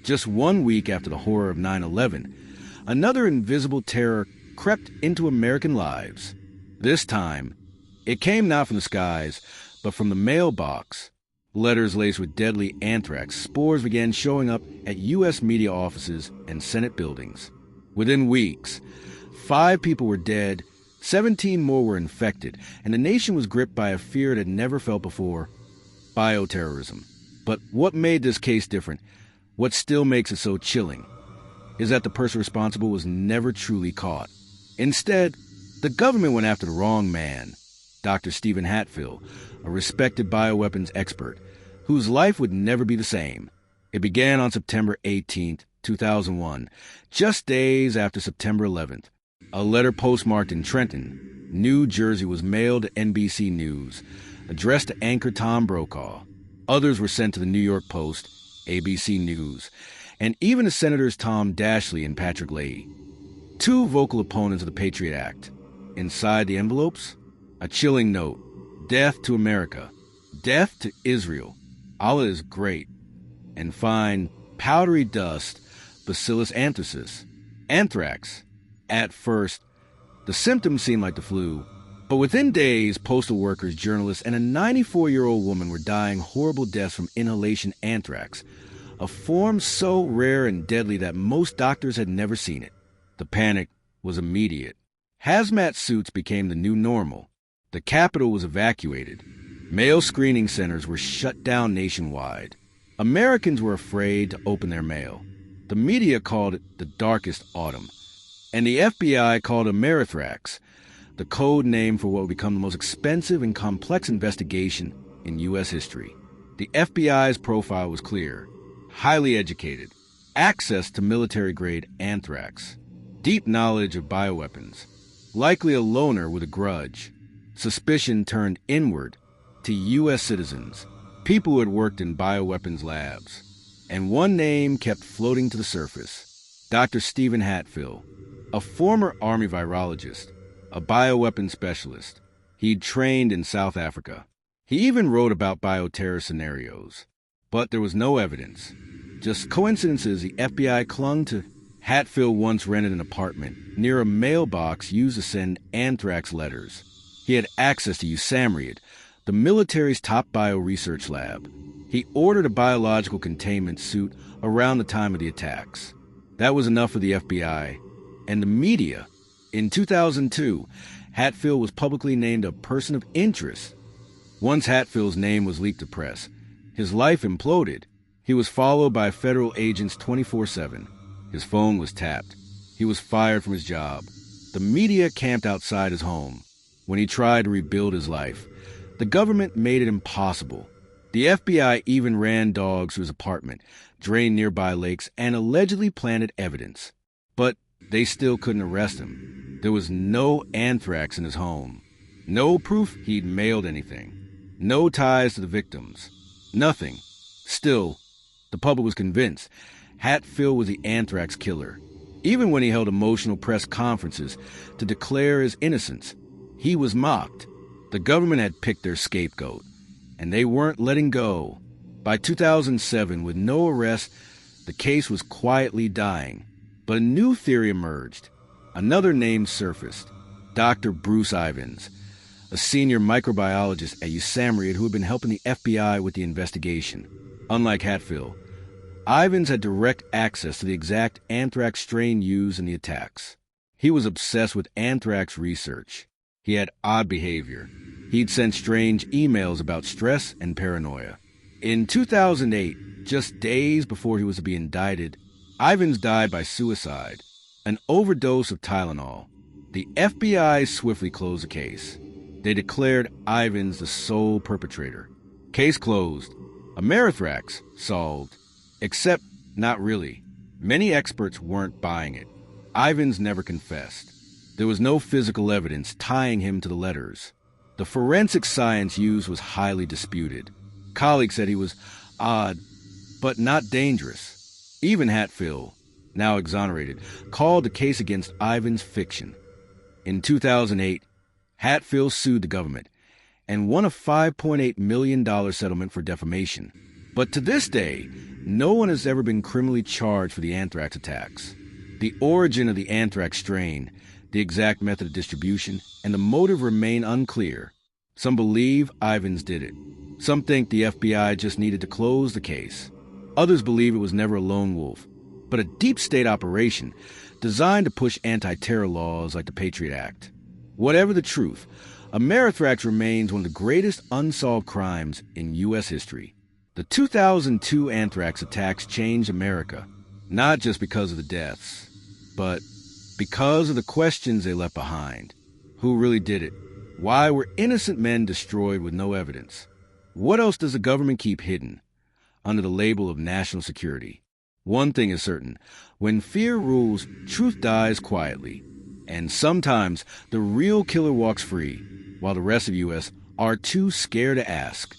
Just 1 week after the horror of 9/11, another invisible terror crept into American lives. This time, it came not from the skies, but from the mailbox. Letters laced with deadly anthrax spores began showing up at U.S. media offices and Senate buildings. Within weeks, 5 people were dead, 17 more were infected, and the nation was gripped by a fear it had never felt before: bioterrorism. But what made this case different, what still makes it so chilling, is that the person responsible was never truly caught. Instead, the government went after the wrong man, Dr. Stephen Hatfill, a respected bioweapons expert, whose life would never be the same. It began on September 18, 2001, just days after September 11th. A letter postmarked in Trenton, New Jersey, was mailed to NBC News, addressed to anchor Tom Brokaw. Others were sent to the New York Post, ABC News, and even to Senators Tom Dashley and Patrick Leahy, 2 vocal opponents of the Patriot Act. Inside the envelopes, a chilling note: death to America, death to Israel, Allah is great, and fine, powdery dust, Bacillus anthracis, anthrax. At first, the symptoms seemed like the flu, but within days, postal workers, journalists, and a 94-year-old woman were dying horrible deaths from inhalation anthrax, a form so rare and deadly that most doctors had never seen it. The panic was immediate. Hazmat suits became the new normal. The capital was evacuated. Mail screening centers were shut down nationwide. Americans were afraid to open their mail. The media called it the darkest autumn, and the FBI called Amerithrax, the code name for what would become the most expensive and complex investigation in U.S. history. The FBI's profile was clear: highly educated, access to military-grade anthrax, deep knowledge of bioweapons, likely a loner with a grudge. Suspicion turned inward to U.S. citizens, people who had worked in bioweapons labs. And one name kept floating to the surface: Dr. Stephen Hatfill, a former Army virologist, a bioweapons specialist. He'd trained in South Africa. He even wrote about bioterror scenarios. But there was no evidence, just coincidences the FBI clung to. Hatfill once rented an apartment near a mailbox used to send anthrax letters. He had access to USAMRIID, the military's top bio-research lab. He ordered a biological containment suit around the time of the attacks. That was enough for the FBI and the media. In 2002, Hatfill was publicly named a person of interest. Once Hatfill's name was leaked to press, his life imploded. He was followed by federal agents 24/7. His phone was tapped. He was fired from his job. The media camped outside his home. When he tried to rebuild his life, the government made it impossible. The FBI even ran dogs to his apartment, drained nearby lakes, and allegedly planted evidence. But they still couldn't arrest him. There was no anthrax in his home. No proof he'd mailed anything. No ties to the victims. Nothing. Still, the public was convinced Hatfill was the anthrax killer. Even when he held emotional press conferences to declare his innocence, he was mocked. The government had picked their scapegoat, and they weren't letting go. By 2007, with no arrest, the case was quietly dying. But a new theory emerged. Another name surfaced: Dr. Bruce Ivins, a senior microbiologist at USAMRIID who had been helping the FBI with the investigation. Unlike Hatfill, Ivins had direct access to the exact anthrax strain used in the attacks. He was obsessed with anthrax research. He had odd behavior. He'd sent strange emails about stress and paranoia. In 2008, just days before he was to be indicted, Ivins died by suicide, an overdose of Tylenol. The FBI swiftly closed the case. They declared Ivins the sole perpetrator. Case closed. Amerithrax solved. Except, not really. Many experts weren't buying it. Ivins never confessed. There was no physical evidence tying him to the letters. The forensic science used was highly disputed. Colleagues said he was odd, but not dangerous. Even Hatfill, now exonerated, called the case against Ivins fiction. In 2008, Hatfill sued the government and won a $5.8 million settlement for defamation. But to this day, no one has ever been criminally charged for the anthrax attacks. The origin of the anthrax strain, the exact method of distribution, and the motive remain unclear. Some believe Ivans did it. Some think the FBI just needed to close the case. Others believe it was never a lone wolf, but a deep state operation designed to push anti-terror laws like the Patriot Act. Whatever the truth, Amerithrax remains one of the greatest unsolved crimes in U.S. history. The 2002 anthrax attacks changed America, not just because of the deaths, but because of the questions they left behind. Who really did it? Why were innocent men destroyed with no evidence? What else does the government keep hidden under the label of national security? One thing is certain: when fear rules, truth dies quietly. And sometimes the real killer walks free, while the rest of us are too scared to ask.